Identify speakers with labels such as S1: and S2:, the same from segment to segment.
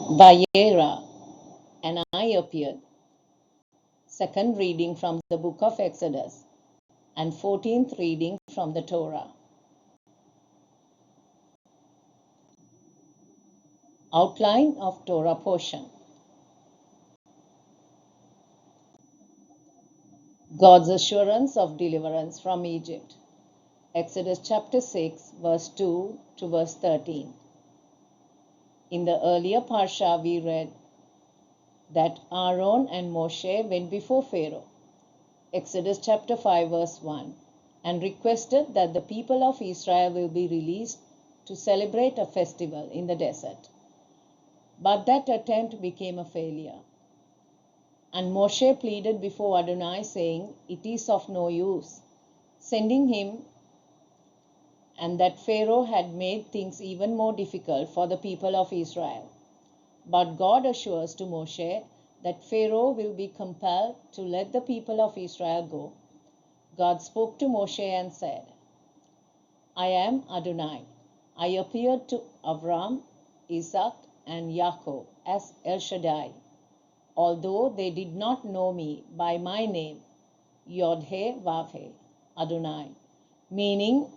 S1: Vayera, and I appeared. Second reading from the book of Exodus, and 14th reading from the Torah. Outline of Torah portion. God's assurance of deliverance from Egypt. Exodus chapter 6, verse 2 to verse 13. In the earlier parshah, we read that Aaron and Moshe went before Pharaoh, Exodus chapter 5, verse 1, and requested that the people of Israel will be released to celebrate a festival in the desert. But that attempt became a failure. And Moshe pleaded before Adonai, saying, "It is of no use sending him," and that Pharaoh had made things even more difficult for the people of Israel. But God assures to Moshe that Pharaoh will be compelled to let the people of Israel go. God spoke to Moshe and said, "I am Adonai. I appeared to Avram, Isaac, and Jacob as El Shaddai, although they did not know me by my name, Yod-Heh-Vav-Heh, Adonai," meaning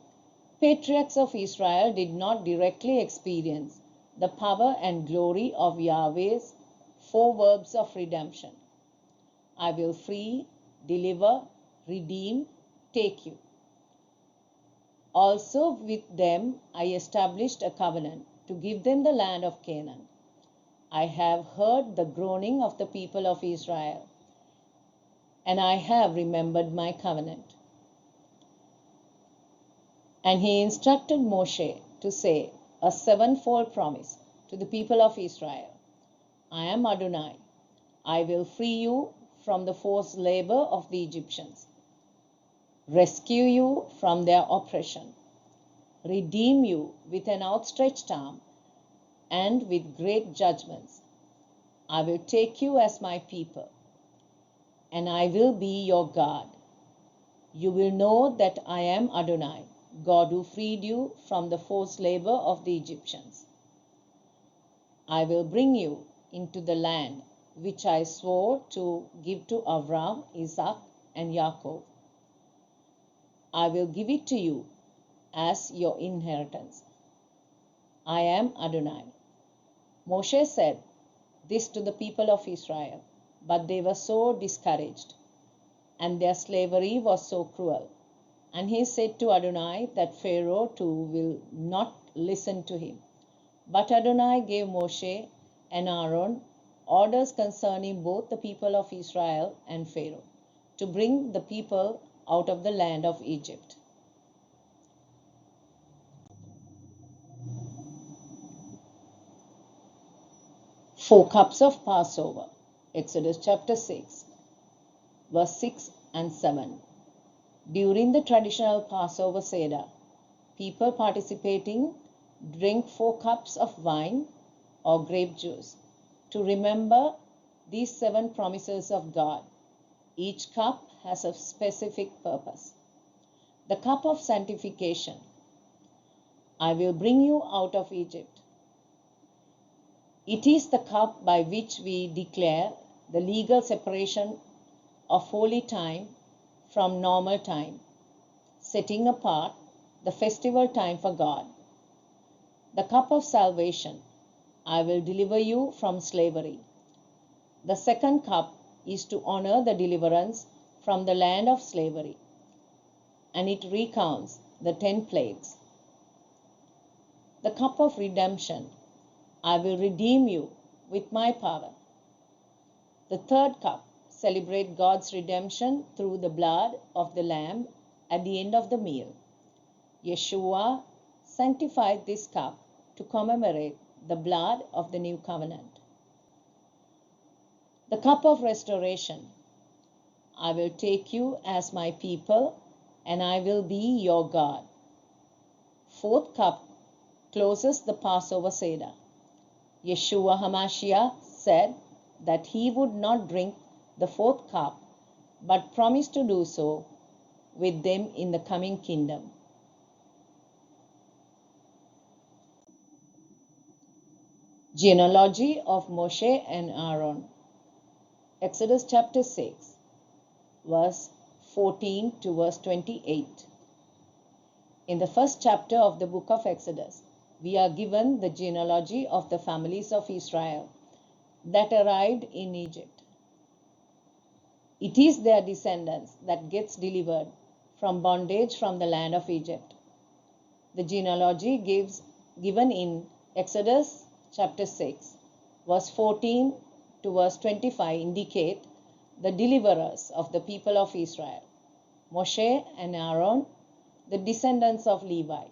S1: patriarchs of Israel did not directly experience the power and glory of Yahweh's four verbs of redemption. I will free, deliver, redeem, take you. Also with them I established a covenant to give them the land of Canaan. I have heard the groaning of the people of Israel, and I have remembered my covenant. And he instructed Moshe to say a sevenfold promise to the people of Israel. I am Adonai. I will free you from the forced labor of the Egyptians, rescue you from their oppression, redeem you with an outstretched arm and with great judgments. I will take you as my people, and I will be your God. You will know that I am Adonai, God who freed you from the forced labor of the Egyptians. I will bring you into the land which I swore to give to Avram, Isaac, and Jacob. I will give it to you as your inheritance. I am Adonai. Moshe said this to the people of Israel, but they were so discouraged, and their slavery was so cruel. And he said to Adonai that Pharaoh too will not listen to him. But Adonai gave Moshe and Aaron orders concerning both the people of Israel and Pharaoh, to bring the people out of the land of Egypt. Four cups of Passover. Exodus chapter 6, verse 6 and 7. During the traditional Passover Seder, people participating drink 4 cups of wine or grape juice to remember these 7 promises of God. Each cup has a specific purpose. The cup of sanctification. I will bring you out of Egypt. It is the cup by which we declare the legal separation of holy time from normal time, setting apart the festival time for God. The cup of salvation. I will deliver you from slavery. The second cup is to honor the deliverance from the land of slavery, and it recounts the 10 plagues. The cup of redemption. I will redeem you with my power. The third cup celebrates God's redemption through the blood of the Lamb at the end of the meal. Yeshua sanctified this cup to commemorate the blood of the new covenant. The cup of restoration. I will take you as my people, and I will be your God. Fourth cup closes the Passover Seder. Yeshua HaMashiach said that he would not drink the fourth cup, but promised to do so with them in the coming kingdom. Genealogy of Moshe and Aaron. Exodus chapter 6, verse 14 to verse 28. In the first chapter of the book of Exodus, we are given the genealogy of the families of Israel that arrived in Egypt. It is their descendants that gets delivered from bondage from the land of Egypt. The genealogy given in Exodus chapter 6, verse 14 to verse 25 indicate the deliverers of the people of Israel, Moshe and Aaron, the descendants of Levi.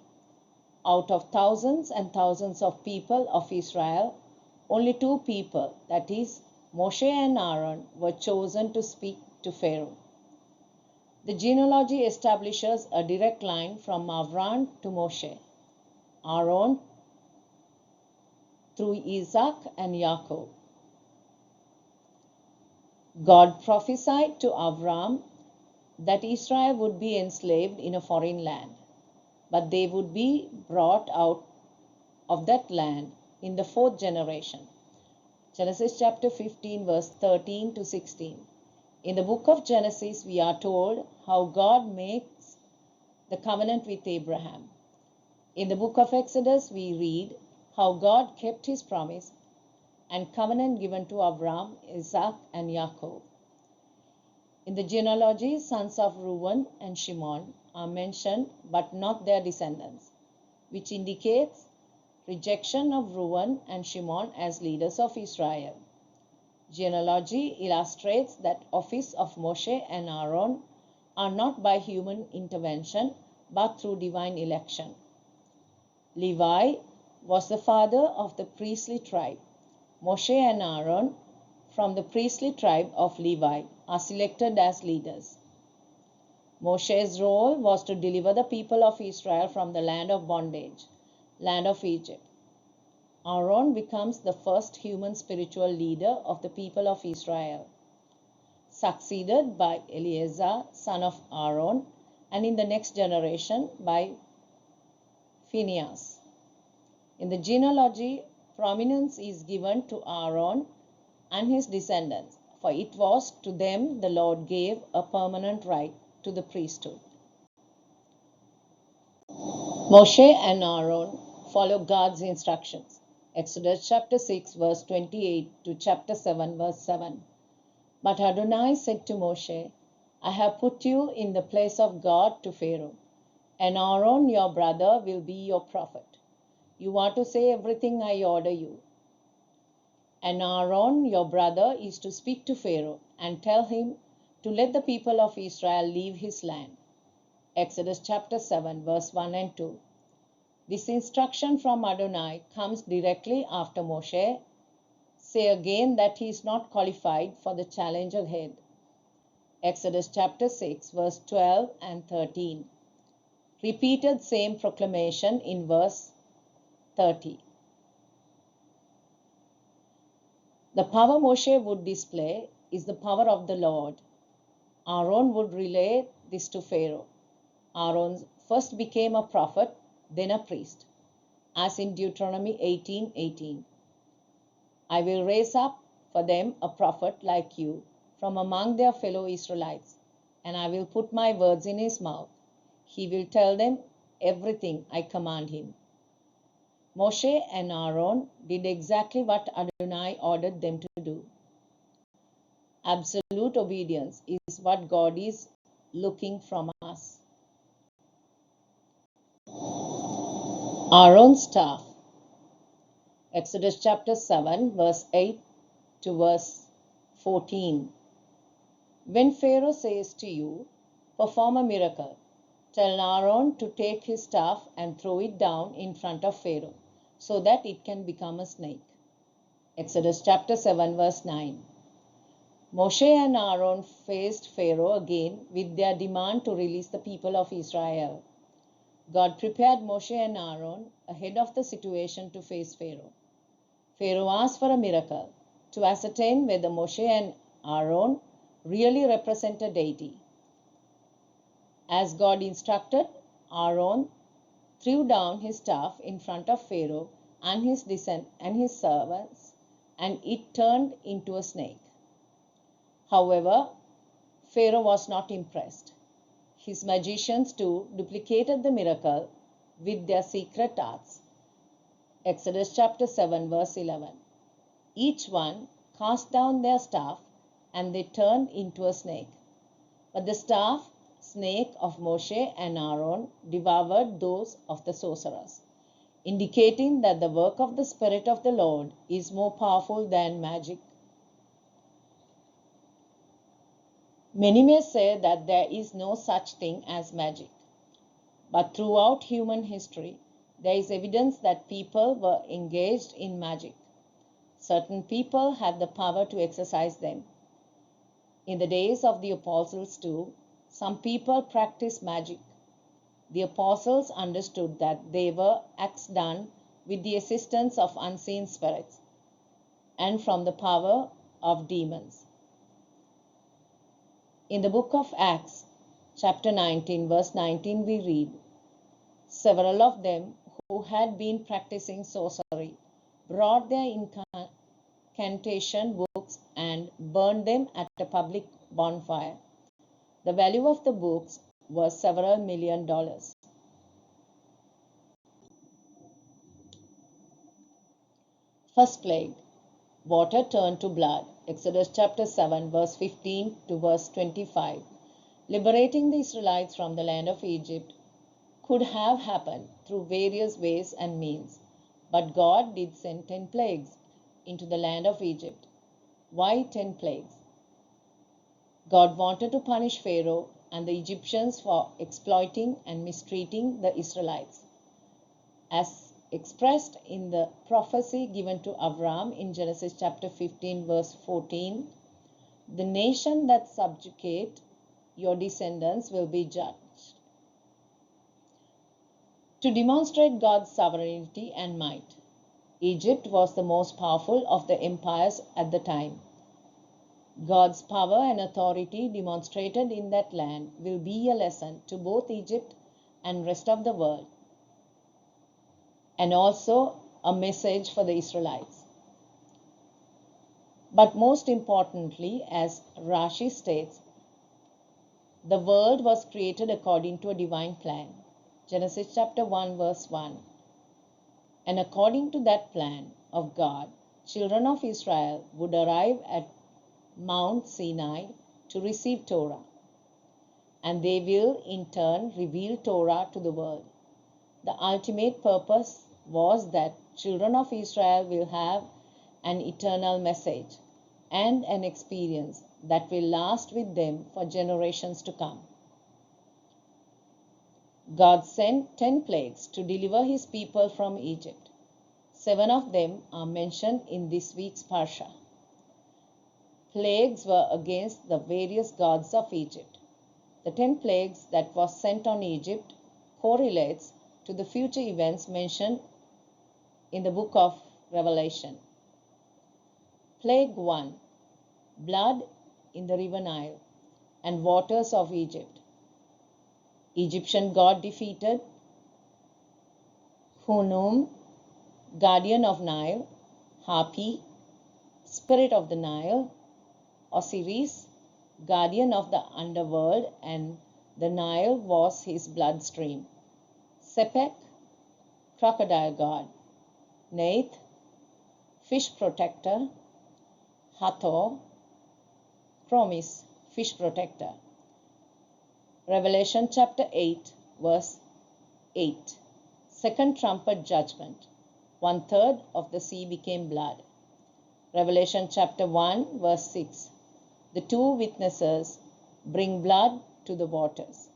S1: Out of thousands and thousands of people of Israel, only two people, that is, Moshe and Aaron, were chosen to speak to Pharaoh. The genealogy establishes a direct line from Avram to Moshe, Aaron through Isaac and Jacob. God prophesied to Avram that Israel would be enslaved in a foreign land, but they would be brought out of that land in the fourth generation. Genesis chapter 15, verse 13 to 16. In the book of Genesis, we are told how God makes the covenant with Abraham. In the book of Exodus, we read how God kept his promise and covenant given to Abraham, Isaac, and Jacob. In the genealogy, sons of Reuben and Shimon are mentioned, but not their descendants, which indicates rejection of Reuben and Shimon as leaders of Israel. Genealogy illustrates that office of Moshe and Aaron are not by human intervention, but through divine election. Levi was the father of the priestly tribe. Moshe and Aaron from the priestly tribe of Levi are selected as leaders. Moshe's role was to deliver the people of Israel from the land of bondage, land of Egypt. Aaron becomes the first human spiritual leader of the people of Israel, succeeded by Eleazar, son of Aaron, and in the next generation by Phinehas. In the genealogy, prominence is given to Aaron and his descendants, for it was to them the Lord gave a permanent right to the priesthood. Moshe and Aaron follow God's instructions. Exodus chapter 6, verse 28 to chapter 7, verse 7. But Adonai said to Moshe, I have put you in the place of God to Pharaoh, and Aaron your brother will be your prophet. You are to say everything I order you. And Aaron your brother is to speak to Pharaoh and tell him to let the people of Israel leave his land. Exodus chapter 7, verse 1 and 2. This instruction from Adonai comes directly after Moshe say again that he is not qualified for the challenge ahead. Exodus chapter 6, verse 12 and 13. Repeated same proclamation in verse 30. The power Moshe would display is the power of the Lord. Aaron would relay this to Pharaoh. Aaron first became a prophet, then a priest, as in Deuteronomy 18:18. I will raise up for them a prophet like you from among their fellow Israelites, and I will put my words in his mouth. He will tell them everything I command him. Moshe and Aaron did exactly what Adonai ordered them to do. Absolute obedience is what God is looking from us. Aaron's staff. Exodus chapter 7, verse 8 to verse 14. When Pharaoh says to you, perform a miracle, tell Aaron to take his staff and throw it down in front of Pharaoh, so that it can become a snake. Exodus chapter 7, verse 9. Moshe and Aaron faced Pharaoh again with their demand to release the people of Israel. God prepared Moshe and Aaron ahead of the situation to face Pharaoh. Pharaoh asked for a miracle to ascertain whether Moshe and Aaron really represent a deity. As God instructed, Aaron threw down his staff in front of Pharaoh and his servants, and it turned into a snake. However, Pharaoh was not impressed. His magicians too duplicated the miracle with their secret arts. Exodus chapter 7 verse 11. Each one cast down their staff, and they turned into a snake. But the snake of Moshe and Aaron devoured those of the sorcerers, indicating that the work of the Spirit of the Lord is more powerful than magic. Many may say that there is no such thing as magic, but throughout human history, there is evidence that people were engaged in magic. Certain people had the power to exercise them. In the days of the apostles too, some people practiced magic. The apostles understood that they were acts done with the assistance of unseen spirits and from the power of demons. In the book of Acts, chapter 19, verse 19, we read, "Several of them who had been practicing sorcery brought their incantation books and burned them at a public bonfire. The value of the books was several $million." First plague, water turned to blood. Exodus chapter 7 verse 15 to verse 25. Liberating the Israelites from the land of Egypt could have happened through various ways and means, but God did send 10 plagues into the land of Egypt. Why 10 plagues? God wanted to punish Pharaoh and the Egyptians for exploiting and mistreating the Israelites. As expressed in the prophecy given to Abraham in Genesis chapter 15 verse 14, "The nation that subjugate your descendants will be judged." To demonstrate God's sovereignty and might, Egypt was the most powerful of the empires at the time. God's power and authority demonstrated in that land will be a lesson to both Egypt and rest of the world, and also a message for the Israelites. But most importantly, as Rashi states, the world was created according to a divine plan. Genesis chapter 1 verse 1. And according to that plan of God, children of Israel would arrive at Mount Sinai to receive Torah, and they will in turn reveal Torah to the world. The ultimate purpose was that children of Israel will have an eternal message and an experience that will last with them for generations to come. God sent 10 plagues to deliver his people from Egypt. 7 of them are mentioned in this week's parshah. Plagues were against the various gods of Egypt. The 10 plagues that was sent on Egypt correlates to the future events mentioned in the book of Revelation. Plague 1, blood in the river Nile and waters of Egypt. Egyptian god defeated. Hunum, guardian of Nile. Hapi, spirit of the Nile. Osiris, guardian of the underworld, and the Nile was his bloodstream. Sepek, crocodile god. Neith, fish protector. Hathor, Chromis, fish protector. Revelation chapter 8 verse 8. Second trumpet judgment. 1/3 of the sea became blood. Revelation chapter 1 verse 6. The 2 witnesses bring blood to the waters.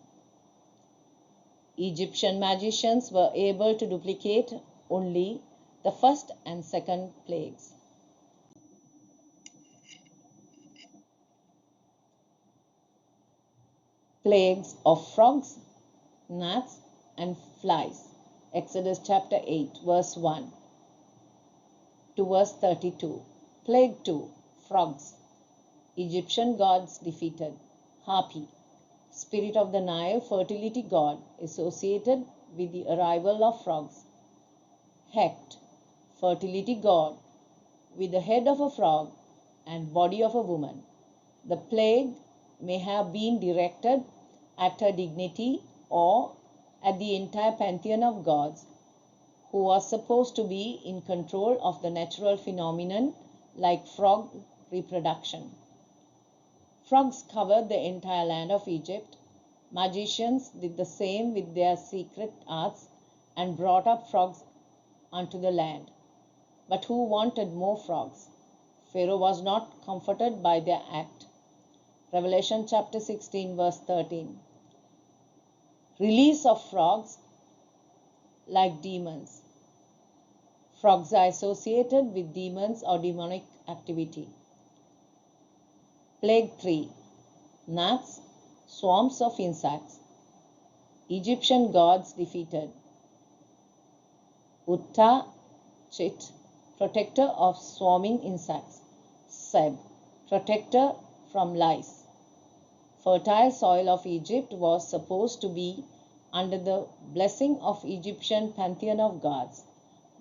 S1: Egyptian magicians were able to duplicate only the first and second plagues. Plagues of frogs, gnats, and flies. Exodus chapter 8 verse 1 to verse 32. Plague 2, frogs. Egyptian gods defeated. Hapi, spirit of the Nile, fertility god, associated with the arrival of frogs. Hecht, fertility god, with the head of a frog and body of a woman. The plague may have been directed at her dignity or at the entire pantheon of gods, who was supposed to be in control of the natural phenomenon like frog reproduction. Frogs covered the entire land of Egypt. Magicians did the same with their secret arts and brought up frogs unto the land. But who wanted more frogs? Pharaoh was not comforted by their act. Revelation chapter 16 verse 13. Release of frogs like demons. Frogs are associated with demons or demonic activity. Plague 3. Gnats, swarms of insects. Egyptian gods defeated. Utta, Chit, protector of swarming insects. Seb, protector from lice. Fertile soil of Egypt was supposed to be under the blessing of Egyptian pantheon of gods.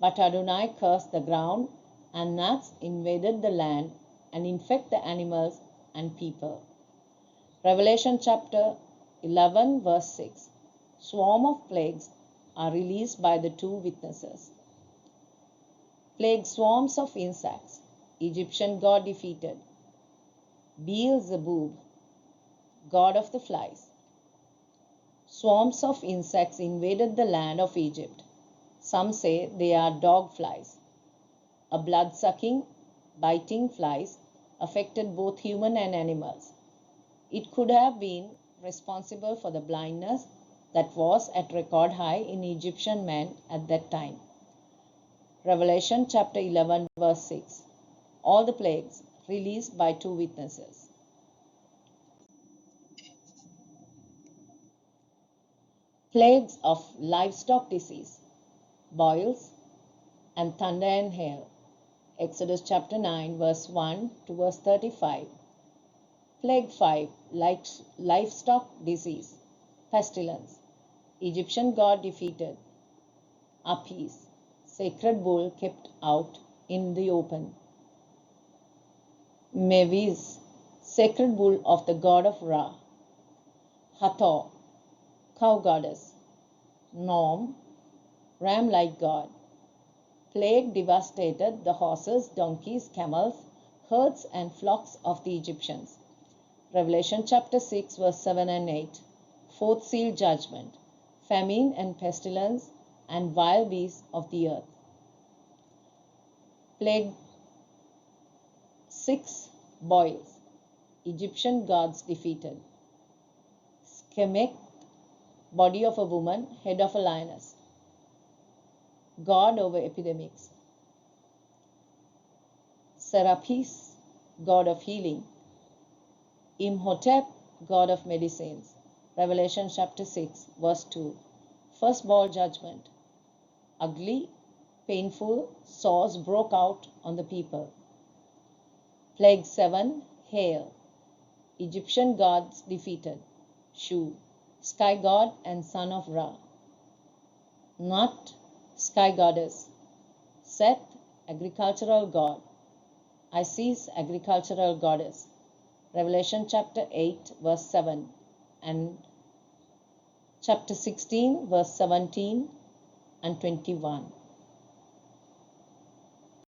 S1: But Adonai cursed the ground, and gnats invaded the land and infect the animals and people. Revelation chapter 11 verse 6. Swarm of plagues are released by the two witnesses. Plague swarms of insects. Egyptian god defeated. Beelzebub, god of the flies. Swarms of insects invaded the land of Egypt. Some say they are dog flies. A blood-sucking, biting flies affected both human and animals. It could have been responsible for the blindness that was at record high in Egyptian men at that time. Revelation chapter 11 verse 6. All the plagues released by two witnesses. Plagues of livestock disease, boils, and thunder and hail. Exodus chapter 9 verse 1 to verse 35. Plague 5, livestock disease, pestilence. Egyptian god defeated. Apis, sacred bull kept out in the open. Meves, sacred bull of the god of Ra. Hathor, cow goddess. Nom, ram-like god. Plague devastated the horses, donkeys, camels, herds, and flocks of the Egyptians. Revelation chapter 6 verse 7 and 8. Fourth seal judgment, famine and pestilence, and wild beasts of the earth. Plague 6, boils. Egyptian gods defeated. Skemek, body of a woman, head of a lioness. God over epidemics. Serapis, god of healing. Imhotep, god of medicines. Revelation chapter 6 verse 2. First bowl judgment. Ugly, painful sores broke out on the people. Plague 7, hail. Egyptian gods defeated. Shu, sky god and son of Ra. Nut, sky goddess. Seth, agricultural god. Isis, agricultural goddess. Revelation chapter 8 verse 7 and chapter 16 verse 17 and 21.